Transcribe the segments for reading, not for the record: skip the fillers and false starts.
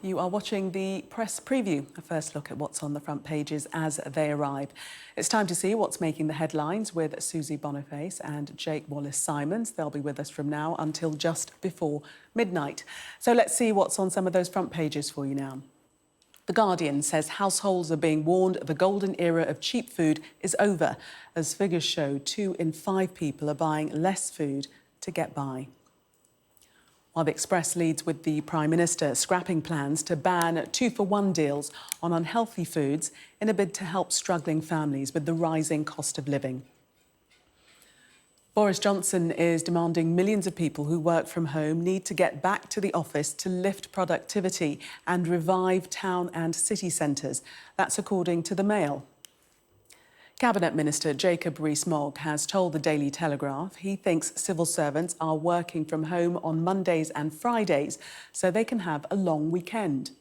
You are watching the press preview, a first look at what's on the front pages as they arrive. It's time to see what's making the headlines with Susie Boniface and Jake Wallace-Simons. They'll be with us from now until just before midnight. So let's see what's on some of those front pages for you now. The Guardian says households are being warned the golden era of cheap food is over, as figures show 2 in 5 people are buying less food to get by. While the Express leads with the Prime Minister scrapping plans to ban 2-for-1 deals on unhealthy foods in a bid to help struggling families with the rising cost of living. Boris Johnson is demanding millions of people who work from home need to get back to the office to lift productivity and revive town and city centres. That's according to the Mail. Cabinet Minister Jacob Rees-Mogg has told the Daily Telegraph he thinks civil servants are working from home on Mondays and Fridays so they can have a long weekend.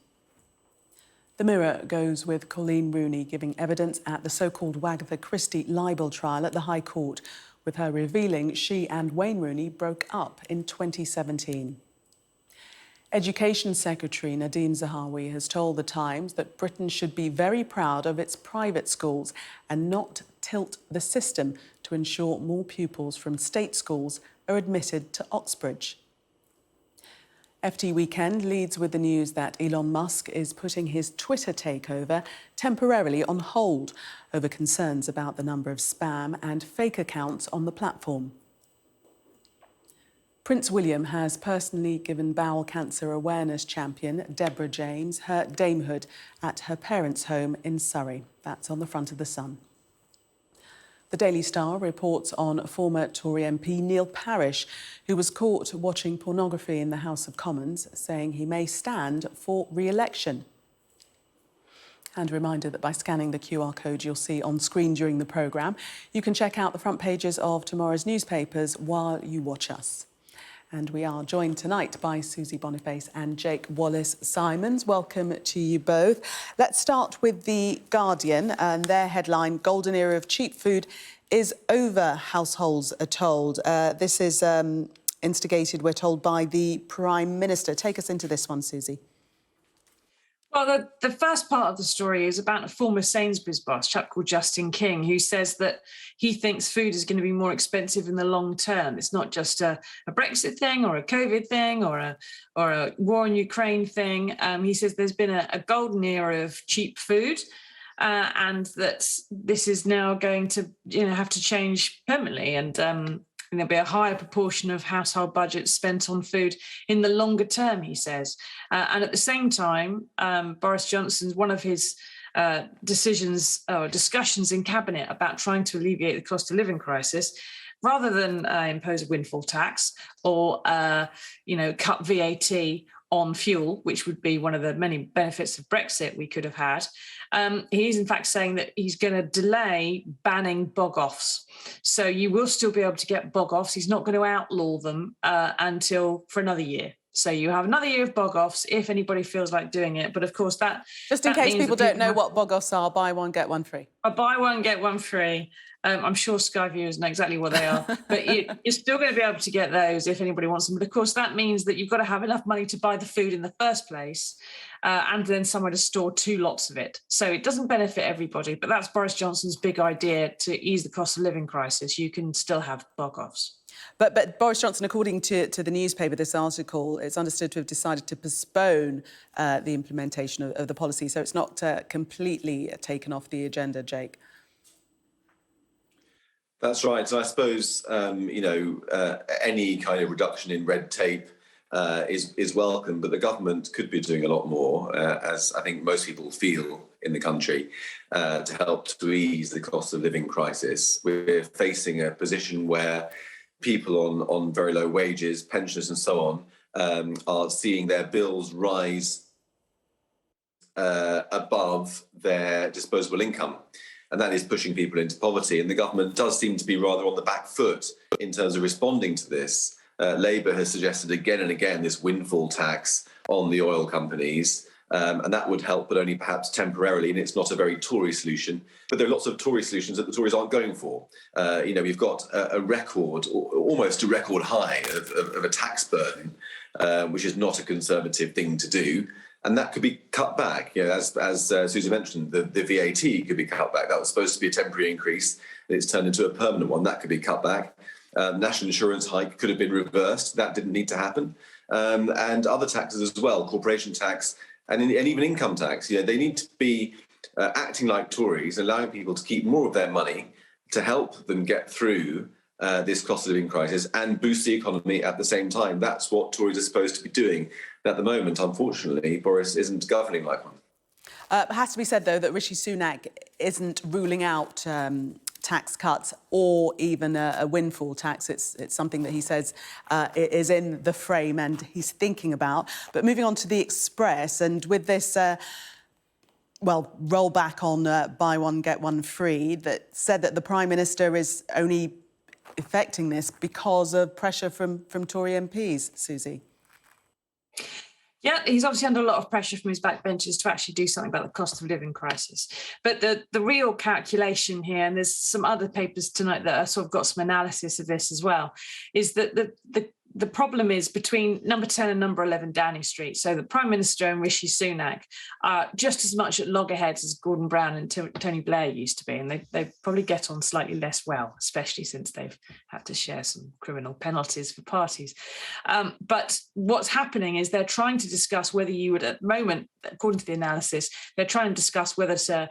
The Mirror goes with Colleen Rooney giving evidence at the so-called Wagatha Christie libel trial at the High Court, with her revealing she and Wayne Rooney broke up in 2017. Education Secretary Nadhim Zahawi has told The Times that Britain should be very proud of its private schools and not tilt the system to ensure more pupils from state schools are admitted to Oxbridge. FT Weekend leads with the news that Elon Musk is putting his Twitter takeover temporarily on hold over concerns about the number of spam and fake accounts on the platform. Prince William has personally given bowel cancer awareness champion Deborah James her damehood at her parents' home in Surrey. That's on the front of The Sun. The Daily Star reports on former Tory MP Neil Parish, who was caught watching pornography in the House of Commons, saying he may stand for re-election. And a reminder that by scanning the QR code you'll see on screen during the programme, you can check out the front pages of tomorrow's newspapers while you watch us. And we are joined tonight by Susie Boniface and Jake Wallace-Simons. Welcome to you both. Let's start with The Guardian and their headline, Golden Era of Cheap Food is Over, Households are told. This is instigated, we're told, by the Prime Minister. Take us into this one, Susie. Well, the first part of the story is about a former Sainsbury's boss, a chap called Justin King, who says that he thinks food is going to be more expensive in the long term. It's not just a Brexit thing or a COVID thing or a war in Ukraine thing. He says there's been a golden era of cheap food, and that this is now going to have to change permanently. And there'll be a higher proportion of household budgets spent on food in the longer term, he says. And at the same time, Boris Johnson's one of his decisions or discussions in Cabinet about trying to alleviate the cost of living crisis, rather than impose a windfall tax or, cut VAT on fuel, which would be one of the many benefits of Brexit we could have had. He's in fact saying that he's going to delay banning bog-offs. So you will still be able to get bog-offs. He's not going to outlaw them for another year. So you have another year of bog-offs if anybody feels like doing it. But of course that... Just in case people don't know what bog-offs are, buy one, get one free. Buy one, get one free. I'm sure Sky viewers know exactly what they are. But you're still going to be able to get those if anybody wants them. But of course, that means that you've got to have enough money to buy the food in the first place and then somewhere to store 2 lots of it. So it doesn't benefit everybody. But that's Boris Johnson's big idea to ease the cost of living crisis. You can still have bog-offs. But Boris Johnson, according to the newspaper, this article, it's understood to have decided to postpone the implementation of the policy. So it's not completely taken off the agenda, Jake. That's right. So I suppose, any kind of reduction in red tape is welcome, but the government could be doing a lot more, as I think most people feel in the country, to help to ease the cost of living crisis. We're facing a position where people on very low wages, pensioners and so on, are seeing their bills rise above their disposable income. And that is pushing people into poverty. And the government does seem to be rather on the back foot in terms of responding to this. Labour has suggested again and again this windfall tax on the oil companies. And that would help, but only perhaps temporarily. And it's not a very Tory solution. But there are lots of Tory solutions that the Tories aren't going for. We've got a record, almost a record high of a tax burden, which is not a Conservative thing to do. and that could be cut back. As Susie mentioned, the VAT could be cut back. That was supposed to be a temporary increase. It's turned into a permanent one. That could be cut back. National insurance hike could have been reversed. That didn't need to happen. And other taxes as well, corporation tax and even income tax. They need to be acting like Tories, allowing people to keep more of their money to help them get through this cost of living crisis and boost the economy at the same time. That's what Tories are supposed to be doing. At the moment, unfortunately, Boris isn't governing like one. It has to be said, though, that Rishi Sunak isn't ruling out tax cuts or even a windfall tax. It's something that he says is in the frame and he's thinking about. But moving on to the Express, and with this, rollback on buy one, get one free, that said that the Prime Minister is only effecting this because of pressure from Tory MPs, Susie. Yeah, he's obviously under a lot of pressure from his backbenchers to actually do something about the cost of living crisis. But the real calculation here, and there's some other papers tonight that have sort of got some analysis of this as well, is that the problem is between number 10 and number 11 Downing Street. So the Prime Minister and Rishi Sunak are just as much at loggerheads as Gordon Brown and Tony Blair used to be. And they probably get on slightly less well, especially since they've had to share some criminal penalties for parties. But what's happening is they're trying to discuss whether you would, at the moment, according to the analysis, they're trying to discuss whether to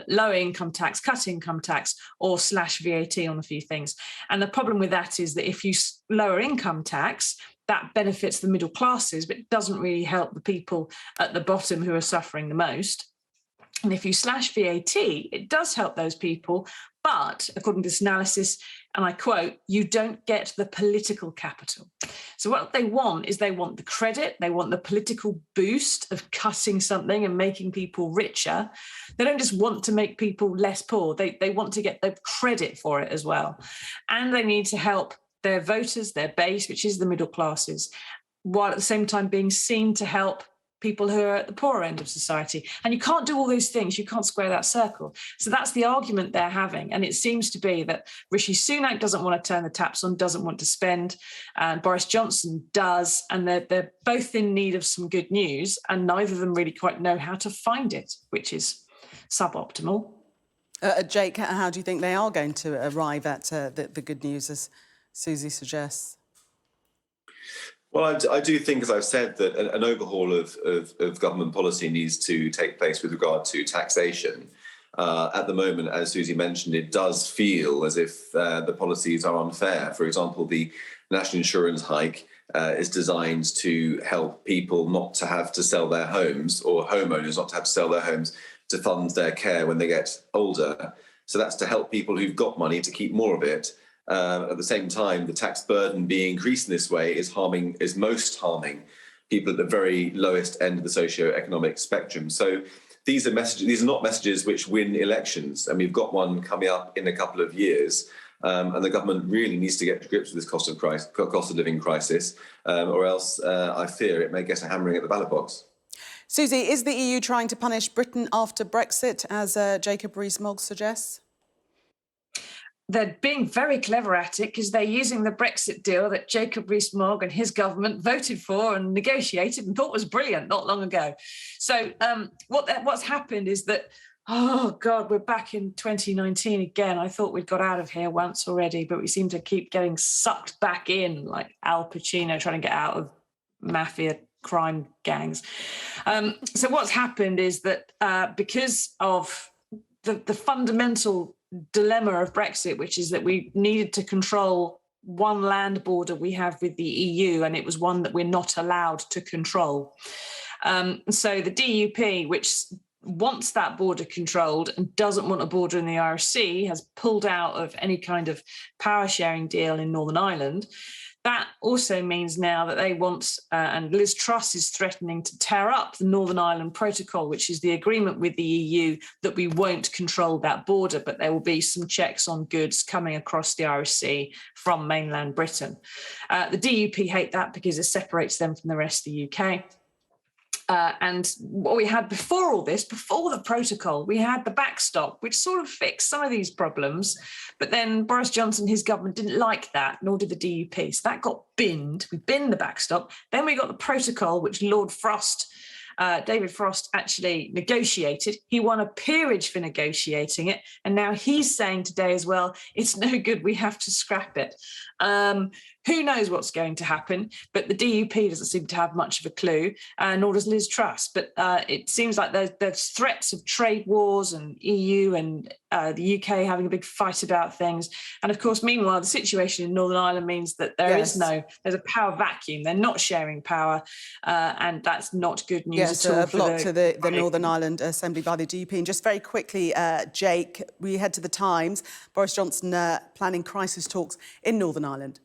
lower income tax, cut income tax, or slash VAT on a few things. And the problem with that is that if you lower income tax, that benefits the middle classes, but it doesn't really help the people at the bottom who are suffering the most. And if you slash VAT, it does help those people. But according to this analysis, and I quote, you don't get the political capital. So what they want is they want the credit, they want the political boost of cutting something and making people richer. They don't just want to make people less poor. They want to get the credit for it as well. And they need to help their voters, their base, which is the middle classes, while at the same time being seen to help people who are at the poorer end of society. And you can't do all those things. You can't square that circle. So that's the argument they're having. And it seems to be that Rishi Sunak doesn't want to turn the taps on, doesn't want to spend, and Boris Johnson does. And they're both in need of some good news, and neither of them really quite know how to find it, which is suboptimal. Jake, how do you think they are going to arrive at the good news, as Susie suggests? Well, I do think, as I've said, that an overhaul of government policy needs to take place with regard to taxation. At the moment, as Susie mentioned, it does feel as if the policies are unfair. For example, the national insurance hike is designed to help people not to have to sell their homes, or homeowners not to have to sell their homes to fund their care when they get older. So that's to help people who've got money to keep more of it. At the same time, the tax burden being increased in this way is most harming people at the very lowest end of the socio-economic spectrum. So these are not messages which win elections, and we've got one coming up in a couple of years. And the government really needs to get to grips with this cost of living crisis, or else I fear it may get a hammering at the ballot box. Susie, is the EU trying to punish Britain after Brexit, as Jacob Rees-Mogg suggests? They're being very clever at it because they're using the Brexit deal that Jacob Rees-Mogg and his government voted for and negotiated and thought was brilliant not long ago. So what's happened is that, oh, God, we're back in 2019 again. I thought we'd got out of here once already, but we seem to keep getting sucked back in, like Al Pacino trying to get out of mafia crime gangs. So what's happened is that because of the fundamental dilemma of Brexit, which is that we needed to control one land border we have with the EU, and it was one that we're not allowed to control. So the DUP, which wants that border controlled and doesn't want a border in the Irish, has pulled out of any kind of power sharing deal in Northern Ireland. That also means now that they want, and Liz Truss is threatening to tear up the Northern Ireland Protocol, which is the agreement with the EU that we won't control that border, but there will be some checks on goods coming across the Irish Sea from mainland Britain. The DUP hate that because it separates them from the rest of the UK. And what we had before all this, before the protocol, we had the backstop, which sort of fixed some of these problems. But then Boris Johnson, his government, didn't like that, nor did the DUP. So that got binned. We binned the backstop. Then we got the protocol, which Lord Frost David Frost actually negotiated. He won a peerage for negotiating it. And now he's saying today as well, it's no good, we have to scrap it. Who knows what's going to happen? But the DUP doesn't seem to have much of a clue, nor does Liz Truss. But it seems like there's threats of trade wars and EU and the UK having a big fight about things. And of course, meanwhile, the situation in Northern Ireland means that there's a power vacuum. They're not sharing power, and that's not good news at all. Yes, a block to the Northern Ireland Assembly by the DUP. And just very quickly, Jake, we head to the Times. Boris Johnson planning crisis talks in Northern Ireland.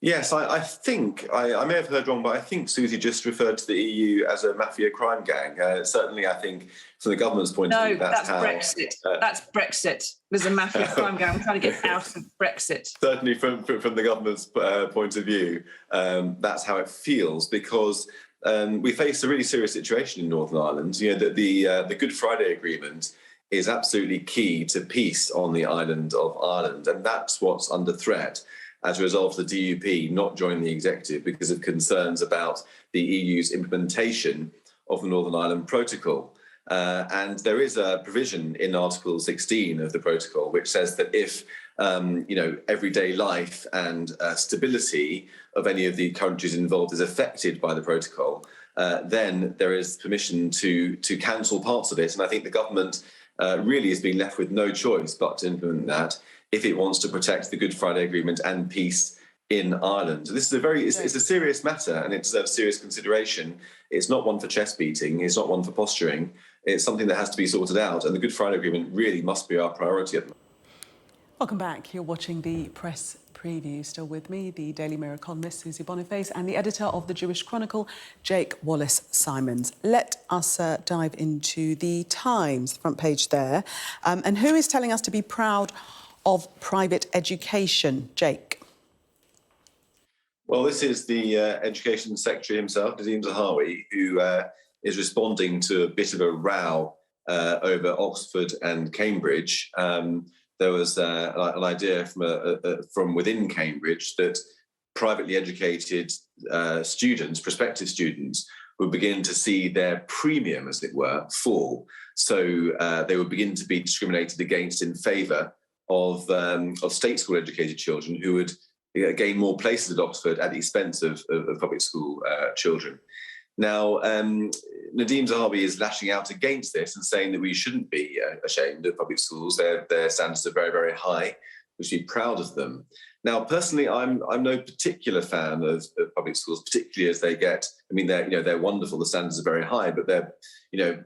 Yes, I think, I may have heard wrong, but I think Susie just referred to the EU as a mafia crime gang. Certainly, I think from the government's point of view, that's how... Brexit. That's Brexit. There's a mafia crime gang. I'm trying to get out of Brexit. Certainly from the government's point of view, that's how it feels, because we face a really serious situation in Northern Ireland. You know, the Good Friday Agreement is absolutely key to peace on the island of Ireland, and that's what's under threat as a result of the DUP not joining the executive because of concerns about the EU's implementation of the Northern Ireland Protocol. And there is a provision in Article 16 of the protocol which says that if everyday life and stability of any of the countries involved is affected by the protocol, then there is permission to cancel parts of it. And I think the government really has been left with no choice but to implement that if it wants to protect the Good Friday Agreement and peace in Ireland. This is it's a serious matter, and it deserves serious consideration. It's not one for chest beating, it's not one for posturing. It's something that has to be sorted out, and the Good Friday Agreement really must be our priority at the moment. Welcome back. You're watching the Press Preview. Still with me, the Daily Mirror columnist Susie Boniface and the editor of the Jewish Chronicle, Jake Wallace-Simons. Let us dive into the Times, front page there. And who is telling us to be proud of private education? Jake. Well, this is the Education Secretary himself, Nadeem Zahawi, who is responding to a bit of a row over Oxford and Cambridge. There was an idea from within Cambridge that privately educated students, prospective students, would begin to see their premium, as it were, fall. So they would begin to be discriminated against in favour of state school educated children who would gain more places at Oxford at the expense of public school children. Now, Nadeem Zahawi is lashing out against this and saying that we shouldn't be ashamed of public schools. Their standards are very, very high. We should be proud of them. Now, personally, I'm no particular fan of public schools, particularly as they get. I mean, they're wonderful. The standards are very high, but they're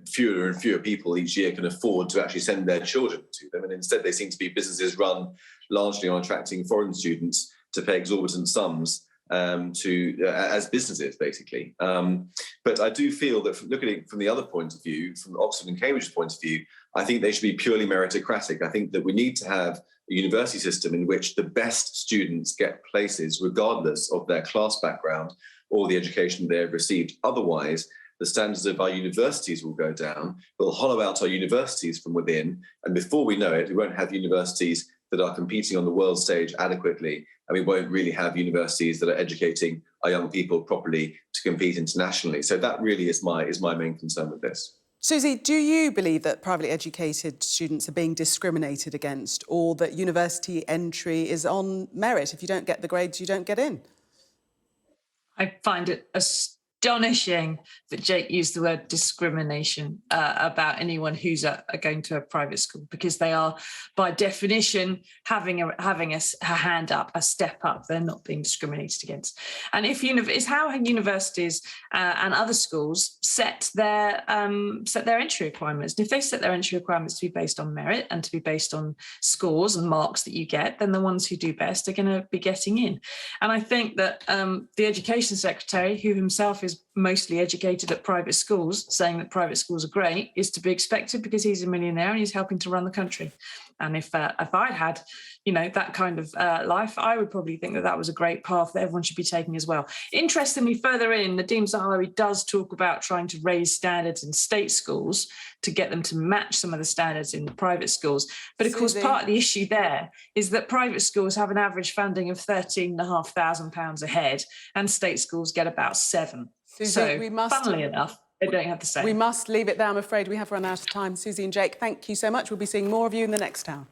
fewer and fewer people each year can afford to actually send their children to them, and instead they seem to be businesses run largely on attracting foreign students to pay exorbitant sums as businesses, basically. But I do feel that looking at it from the other point of view, from Oxford and Cambridge's point of view, I think they should be purely meritocratic. I think that we need to have a university system in which the best students get places regardless of their class background or the education they have received. Otherwise, the standards of our universities will go down. We'll hollow out our universities from within, and before we know it, we won't have universities that are competing on the world stage adequately, and we won't really have universities that are educating our young people properly to compete internationally. So that really is my main concern with this. Susie, do you believe that privately educated students are being discriminated against, or that university entry is on merit? If you don't get the grades, you don't get in? I find it astonishing that Jake used the word discrimination about anyone who's going to a private school, because they are, by definition, having a hand up, a step up. They're not being discriminated against. And it's how universities and other schools set their entry requirements. And if they set their entry requirements to be based on merit and to be based on scores and marks that you get, then the ones who do best are going to be getting in. And I think that the Education Secretary, who himself is mostly educated at private schools, saying that private schools are great, is to be expected, because he's a millionaire and he's helping to run the country. And if I had, that kind of life, I would probably think that was a great path that everyone should be taking as well. Interestingly, further in, Nadeem Zahawi does talk about trying to raise standards in state schools to get them to match some of the standards in private schools. But of course, part of the issue there is that private schools have an average funding of £13,500 a head, and state schools get about £7,000. Susie, So, we must, funnily enough, they don't have the same. we must leave it there. I'm afraid we have run out of time. Susie and Jake, thank you so much. We'll be seeing more of you in the next hour.